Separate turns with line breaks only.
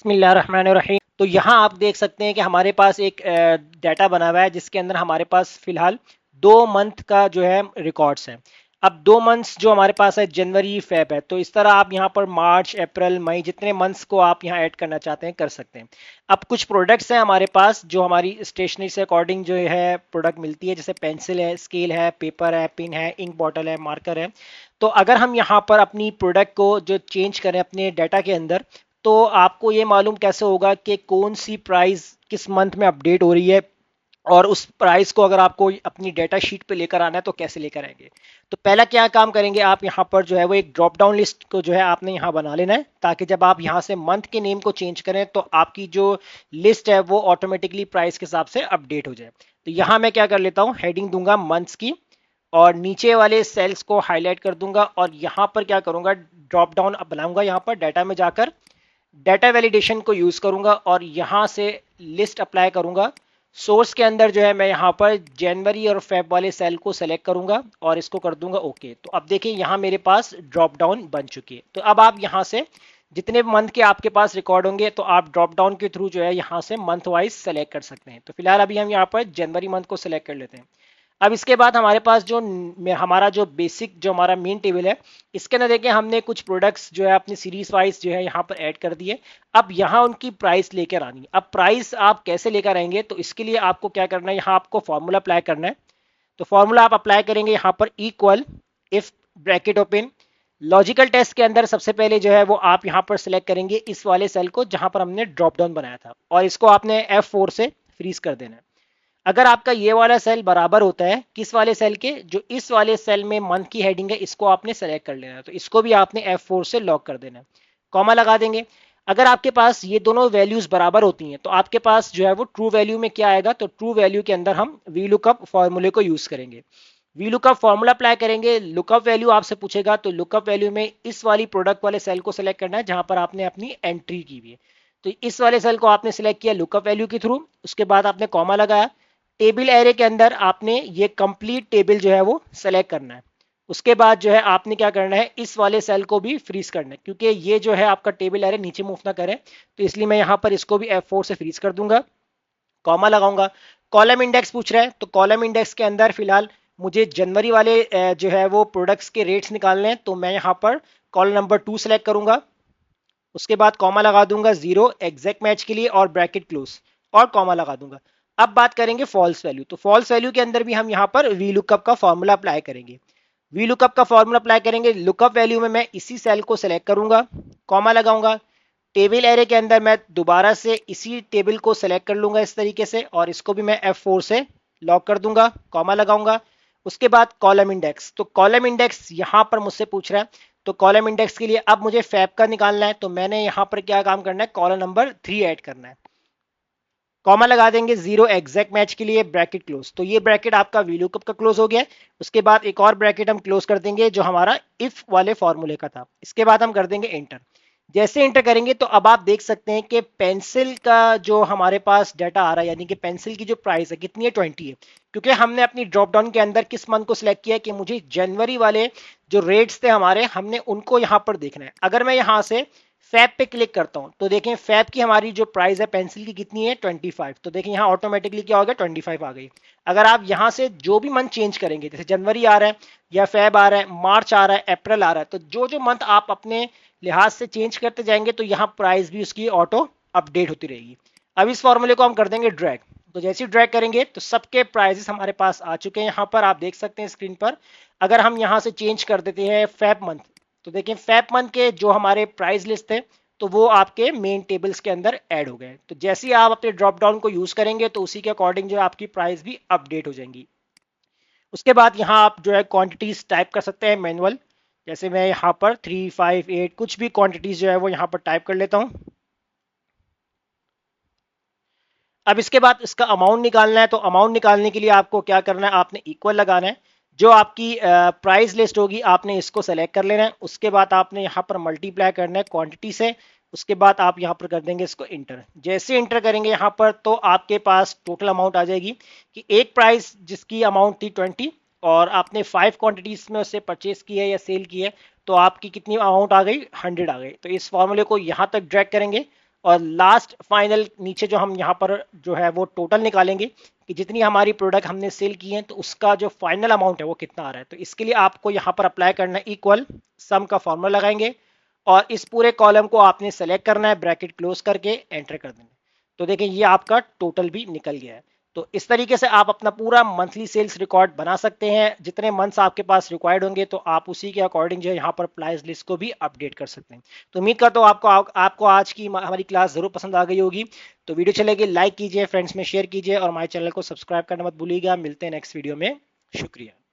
बिस्मिल्लाहिर्रहमानिर्रहीम। तो यहाँ आप देख सकते हैं कि हमारे पास एक डाटा बना हुआ है जिसके अंदर हमारे पास फिलहाल 2 मंथ का जो है रिकॉर्ड्स हैं। अब 2 मंथ्स जो हमारे पास है जनवरी फेब है, तो इस तरह आप यहाँ पर मार्च अप्रैल मई जितने मंथ्स को आप यहाँ ऐड करना चाहते हैं कर सकते हैं। अब कुछ प्रोडक्ट्स हैं हमारे पास जो हमारी स्टेशनरी से अकॉर्डिंग जो है प्रोडक्ट मिलती है, जैसे पेंसिल है, स्केल है, पेपर है, पिन है, इंक बॉटल है, मार्कर है। तो अगर हम यहाँ पर अपनी प्रोडक्ट को जो चेंज करें अपने डाटा के अंदर, तो आपको ये मालूम कैसे होगा कि कौन सी प्राइस किस मंथ में अपडेट हो रही है, और उस प्राइस को अगर आपको अपनी डेटा शीट पे लेकर आना है तो कैसे लेकर आएंगे। तो पहला क्या काम करेंगे, आप यहाँ पर जो है वो एक ड्रॉप डाउन लिस्ट को जो है आपने यहाँ बना लेना है, ताकि जब आप यहाँ से मंथ के नेम को चेंज करें तो आपकी जो लिस्ट है वो ऑटोमेटिकली प्राइस के हिसाब से अपडेट हो जाए। तो यहाँ मैं क्या कर लेता हूँ, हेडिंग दूंगा मंथ्स की, और नीचे वाले सेल्स को हाईलाइट कर दूंगा, और यहाँ पर क्या करूंगा, ड्रॉप डाउन बनाऊंगा, यहाँ पर डाटा में जाकर डाटा वैलिडेशन को यूज करूंगा और यहां से लिस्ट अप्लाई करूंगा। सोर्स के अंदर जो है मैं यहां पर जनवरी और फेब वाले सेल को सेलेक्ट करूंगा और इसको कर दूंगा ओके। तो अब देखिए यहां मेरे पास ड्रॉप डाउन बन चुकी है। तो अब आप यहां से जितने मंथ के आपके पास रिकॉर्ड होंगे तो आप ड्रॉप डाउन के थ्रू जो है यहां से मंथ वाइज सेलेक्ट कर सकते हैं। तो फिलहाल अभी हम यहाँ पर जनवरी मंथ को सिलेक्ट कर लेते हैं। अब इसके बाद हमारे पास जो हमारा जो बेसिक जो हमारा मेन टेबल है, इसके अंदर देखिए हमने कुछ प्रोडक्ट्स जो है अपनी सीरीज वाइज जो है यहाँ पर ऐड कर दिए। अब यहाँ उनकी प्राइस लेकर आनी है। अब प्राइस आप कैसे लेकर आएंगे, तो इसके लिए आपको क्या करना है, यहाँ आपको फॉर्मूला अप्लाई करना है। तो फॉर्मूला आप अप्लाई करेंगे यहाँ पर equal, if bracket open, logical test के अंदर सबसे पहले जो है वो आप यहाँ पर सिलेक्ट करेंगे इस वाले सेल को जहां पर हमने ड्रॉप डाउन बनाया था, और इसको आपने F4 से फ्रीज कर देना है। अगर आपका ये वाला सेल बराबर होता है किस वाले सेल के, जो इस वाले सेल में मंथ की हेडिंग है, इसको आपने सेलेक्ट कर लेना है। तो इसको भी आपने F4 से लॉक कर देना है, कॉमा लगा देंगे। अगर आपके पास ये दोनों वैल्यूज बराबर होती हैं तो आपके पास जो है वो ट्रू वैल्यू में क्या आएगा, तो ट्रू वैल्यू के अंदर हम वी लुकअप फॉर्मूले को यूज करेंगे। वी लुकअप फॉर्मूला अप्लाई करेंगे, लुकअप वैल्यू आपसे पूछेगा तो लुकअप वैल्यू में इस वाली प्रोडक्ट वाले सेल को सिलेक्ट करना है जहां पर आपने अपनी एंट्री की हुई है। तो इस वाले सेल को आपने सिलेक्ट किया लुकअप वैल्यू के थ्रू, उसके बाद आपने कॉमा लगाया। टेबल एरे के अंदर आपने ये कंप्लीट टेबल जो है वो सेलेक्ट करना है। उसके बाद जो है आपने क्या करना है, इस वाले सेल को भी फ्रीज करना है, क्योंकि ये जो है आपका टेबल एरे नीचे मूव ना करे, तो इसलिए मैं यहाँ पर इसको भी F4 से फ्रीज कर दूंगा, कॉमा लगाऊंगा। कॉलम इंडेक्स पूछ रहा है, तो कॉलम इंडेक्स के अंदर फिलहाल मुझे जनवरी वाले जो है वो प्रोडक्ट्स के रेट्स निकालने हैं, तो मैं यहाँ पर कॉलम नंबर 2 सेलेक्ट करूंगा। उसके बाद कॉमा लगा दूंगा 0 एग्जैक्ट मैच के लिए और ब्रैकेट क्लोज, और कॉमा लगा दूंगा। अब बात करेंगे फॉल्स वैल्यू। तो फॉल्स वैल्यू के अंदर भी हम यहाँ पर वी लुकअप का फॉर्मूला अप्लाई करेंगे। वी लुकअप का फॉर्मूला अप्लाई करेंगे, लुकअप वैल्यू में मैं इसी सेल को सिलेक्ट करूंगा, कॉमा लगाऊंगा। टेबल एरे के अंदर मैं दोबारा से इसी टेबल को सिलेक्ट कर लूंगा इस तरीके से, और इसको भी मैं F4 से लॉक कर दूंगा, कॉमा लगाऊंगा। उसके बाद कॉलम इंडेक्स, तो कॉलम इंडेक्स यहां पर मुझसे पूछ रहा है, तो कॉलम इंडेक्स के लिए अब मुझे फैब का निकालना है, तो मैंने यहां पर क्या काम करना है, कॉलम नंबर 3 ऐड करना है। कॉमा लगा देंगे 0 एग्जैक्ट मैच के लिए, ब्रैकेट क्लोज। तो ये ब्रैकेट आपका वीलुकअप का क्लोज हो गया। उसके बाद एक और ब्रैकेट हम क्लोज कर देंगे जो हमारा इफ वाले फॉर्मूले का था। इसके बाद हम कर देंगे एंटर। जैसे एंटर करेंगे तो अब आप देख सकते हैं कि पेंसिल का जो हमारे पास डाटा आ रहा है, यानी कि पेंसिल की जो प्राइस है कितनी है, 20 है, क्योंकि हमने अपनी ड्रॉप डाउन के अंदर किस मंथ को सिलेक्ट किया कि मुझे जनवरी वाले जो रेट्स थे हमारे, हमने उनको यहाँ पर देखना है। अगर मैं यहाँ से फैब पे क्लिक करता हूं तो देखें फैब की हमारी जो प्राइस है पेंसिल की कितनी है, 25। तो देखें यहाँ ऑटोमेटिकली क्या हो गया, 25 आ गई। अगर आप यहाँ से जो भी मंथ चेंज करेंगे, जैसे जनवरी आ रहा है या फैब आ रहा है, मार्च आ रहा है, अप्रैल आ रहा है, तो जो जो मंथ आप अपने लिहाज से चेंज करते जाएंगे तो यहाँ प्राइस भी उसकी ऑटो अपडेट होती रहेगी। अब इस फॉर्मूले को हम कर देंगे ड्रैग। तो जैसे ही ड्रैग करेंगे तो सबके प्राइजेस हमारे पास आ चुके हैं। यहाँ पर आप देख सकते हैं स्क्रीन पर। अगर हम यहाँ से चेंज कर देते हैं फैब मंथ, तो देखिए फैब मंथ के जो हमारे प्राइस लिस्ट थे तो वो आपके मेन टेबल्स के अंदर ऐड हो गए। तो जैसे ही आप अपने ड्रॉप डाउन को यूज करेंगे तो उसी के अकॉर्डिंग जो है आपकी प्राइस भी अपडेट हो जाएंगी। उसके बाद यहाँ आप जो है क्वांटिटीज टाइप कर सकते हैं मैनुअल। जैसे मैं यहाँ पर 3, 5, 8 कुछ भी क्वांटिटीज जो है वो यहाँ पर टाइप कर लेता हूँ। अब इसके बाद इसका अमाउंट निकालना है, तो अमाउंट निकालने के लिए आपको क्या करना है, आपने इक्वल लगाना है। जो आपकी प्राइस लिस्ट होगी आपने इसको सेलेक्ट कर लेना है। उसके बाद आपने यहाँ पर मल्टीप्लाई करना है क्वांटिटी से। उसके बाद आप यहाँ पर कर देंगे इसको इंटर। जैसे इंटर करेंगे यहाँ पर तो आपके पास टोटल अमाउंट आ जाएगी कि एक प्राइस जिसकी अमाउंट थी 20 और आपने 5 क्वांटिटीज में उससे परचेज की है या सेल की है, तो आपकी कितनी अमाउंट आ गई, 100 आ गई। तो इस फॉर्मूले को यहाँ तक ड्रैग करेंगे और लास्ट फाइनल नीचे जो हम यहाँ पर जो है वो टोटल निकालेंगे कि जितनी हमारी प्रोडक्ट हमने सेल की है तो उसका जो फाइनल अमाउंट है वो कितना आ रहा है। तो इसके लिए आपको यहाँ पर अप्लाई करना है इक्वल सम का फॉर्मूला लगाएंगे और इस पूरे कॉलम को आपने सेलेक्ट करना है, ब्रैकेट क्लोज करके एंटर कर देना है। तो देखें ये आपका टोटल भी निकल गया है। तो इस तरीके से आप अपना पूरा मंथली सेल्स रिकॉर्ड बना सकते हैं। जितने मंथ्स आपके पास रिक्वायर्ड होंगे तो आप उसी के अकॉर्डिंग जो है यहाँ पर प्राइस लिस्ट को भी अपडेट कर सकते हैं। तो उम्मीद करता हूँ आपको आज की हमारी क्लास जरूर पसंद आ गई होगी। तो वीडियो चलेगी लाइक कीजिए, फ्रेंड्स में शेयर कीजिए और हमारे चैनल को सब्सक्राइब करना मत भूलिएगा। मिलते हैं नेक्स्ट वीडियो में। शुक्रिया।